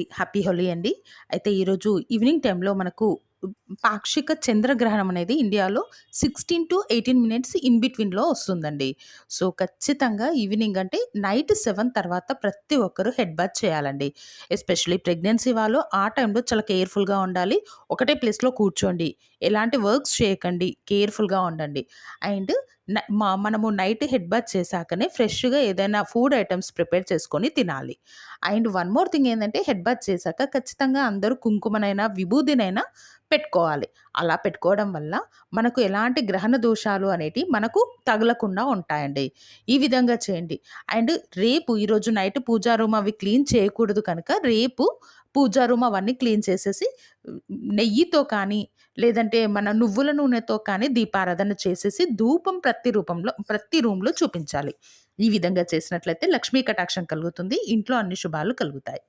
Happy Holi అండి. అయితే ఈరోజు ఈవినింగ్ టైంలో మనకు పాక్షిక చంద్రగ్రహణం అనేది ఇండియాలో 16-18 మినిట్స్ ఇన్ బిట్వీన్‌లో వస్తుందండి. సో, ఖచ్చితంగా ఈవినింగ్ అంటే నైట్ 7 తర్వాత ప్రతి ఒక్కరు హెడ్ బాత్ చేయాలండి. ఎస్పెషల్లీ ప్రెగ్నెన్సీ వాళ్ళు ఆ టైంలో చాలా కేర్‌ఫుల్‌గా ఉండాలి. ఒకటే ప్లేస్‌లో కూర్చోండి. ఎలాంటి వర్క్స్ చేయకండి. కేర్‌ఫుల్‌గా ఉండండి. అండ్ మనము నైట్ హెడ్ బాత్ చేశాకనే ఫ్రెష్‌గా ఏదైనా ఫుడ్ ఐటెమ్స్ ప్రిపేర్ చేసుకొని తినాలి. అండ్ వన్ మోర్ థింగ్ ఏందంటే హెడ్ బాత్ చేశాక ఖచ్చితంగా అందరూ కుంకుమనైనా, విభూదినైనా పెట్టుకోవాలి. అలా పెట్టుకోవడం వల్ల మనకు ఎలాంటి గ్రహణ దోషాలు అనేటివి మనకు తగలకుండా ఉంటాయండి. ఈ విధంగా చేయండి. అండ్ రేపు ఈరోజు నైట్ పూజా రూమ్ అవి క్లీన్ చేయకూడదు కనుక రేపు పూజా రూమ్ అవన్నీ క్లీన్ చేసేసి నెయ్యితో కానీ, లేదంటే మన నువ్వుల నూనెతో కానీ దీపారాధన చేసేసి ధూపం ప్రతి రూమ్‌లో చూపించాలి. ఈ విధంగా చేసినట్లయితే లక్ష్మీ కటాక్షం కలుగుతుంది. ఇంట్లో అన్ని శుభాలు కలుగుతాయి.